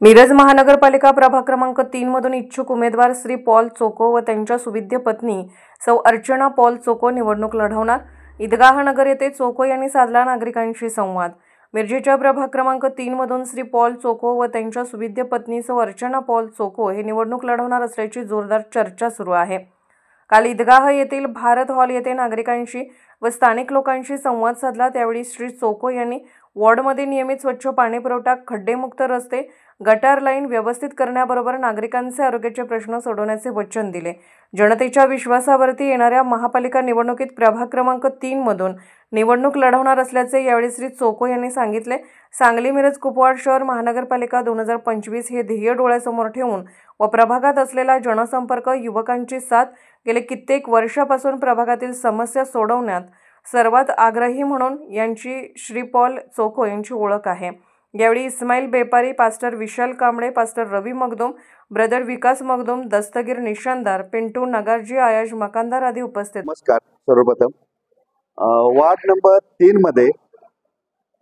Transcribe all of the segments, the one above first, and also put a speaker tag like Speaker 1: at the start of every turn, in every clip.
Speaker 1: मिरज महानगरपालिका प्रभाग क्रमांक 3 मधून इच्छुक उमेदवार श्री पॉल चोको व त्यांच्या सुविद्य पत्नी सौ अर्चना पॉल चोको निवडणूक लढवणार। ईदगाह नगर येथे चोको यांनी साधला नागरिकांशी संवाद। मिरजेच्या प्रभाग क्रमांक 3 मधून श्री पॉल चोको व त्यांच्या सुविद्य पत्नी सौ अर्चना पॉल चोको हे निवडणूक लढवणार असल्याची जोरदार चर्चा सुरू आहे। काल ईदगाह येथील भारत हॉल येथे नागरिकांशी व स्थानिक लोकांशी संवाद साधला। त्यावेळी श्री चोको यांनी वॉर्डमध्ये नियमित स्वच्छ पाणी पुरवठा, खड्डेमुक्त रस्ते, गटार लाईन व्यवस्थित करण्याबरोबर नागरिकांचे आरोग्याचे प्रश्न सोडवण्याचे वचन दिले। जनतेच्या विश्वासावरती येणाऱ्या महापालिका निवडणुकीत प्रभाग क्रमांक 3 मधून निवडणूक लढवणार असल्याचे यावेळी श्री चोको यांनी सांगितले। सांगली मिरज कुपवाड शहर महानगरपालिका 2025 हे ध्येय डोळ्यासमोर ठेवून व प्रभागात असलेला जनसंपर्क, युवकांची साथ, गेले कित्येक वर्षापासून प्रभागातील समस्या सोडवण्यात सर्वात आग्रही म्हणून यांची श्री पॉल चोको यांची ओळख आहे। यावेळी इस्माईल बेपारी, पास्टर विशाल कांबळे, पास्टर रवी मगदूम, ब्रदर विकास मगदूम, दस्तगीर निशानदार, पिंटू नगारजी, आयाज मकानदार आदी उपस्थित।
Speaker 2: नमस्कार। सर्वप्रथम वार्ड नंबर 3 मध्ये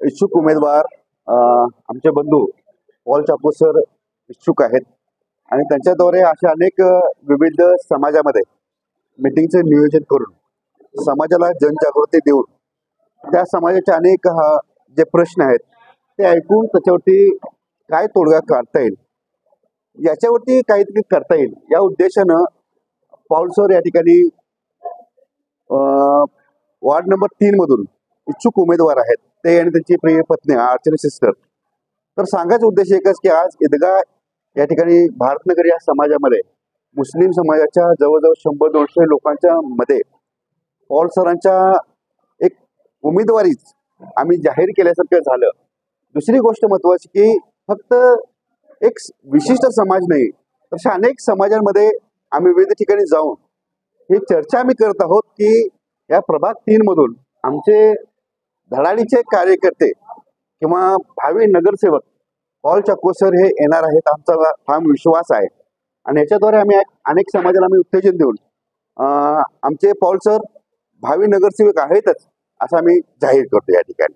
Speaker 2: इच्छुक उमेदवार आमचे बंधू पॉल चोको सर इच्छुक आहेत आणि त्यांच्याद्वारे अशा अनेक विविध समाजामध्ये मीटिंगचे नियोजन करून समाजाला जनजागृती देऊन त्या समाजाचे अनेक जे प्रश्न आहेत ते ऐकून त्याच्यावरती काय तोडगा काढता येईल, याच्यावरती काहीतरी करता येईल या उद्देशानं पॉल सर या ठिकाणी वार्ड नंबर 3 मधून इच्छुक उमेदवार आहेत ते आणि त्यांची प्रिय पत्नी अर्चना सिस्टर। तर सांगायचा उद्देश एकच की आज ईदगाह या ठिकाणी भारतनगर या समाजामध्ये मुस्लिम समाजाच्या जवळजवळ 100-200 लोकांच्या मध्ये पॉल सरांच्या एक उमेदवारीच आम्ही जाहीर केल्यासारखं झालं। दुसरी गोष्ट महत्वाची की फक्त एक विशिष्ट समाज नाही तर अशा अनेक समाजांमध्ये आम्ही विविध ठिकाणी जाऊन ही चर्चा आम्ही करत आहोत की या प्रभाग 3 मधून आमचे धडाडीचे कार्यकर्ते किंवा भावी नगरसेवक पॉल चोको सर हे येणार आहेत, आमचा ठाम विश्वास आहे। आणि याच्याद्वारे आम्ही अनेक समाजाला आम्ही उत्तेजन देऊन आमचे पॉल सर भावी नगरसेवक आहेतच असं आम्ही जाहीर करतो या ठिकाणी।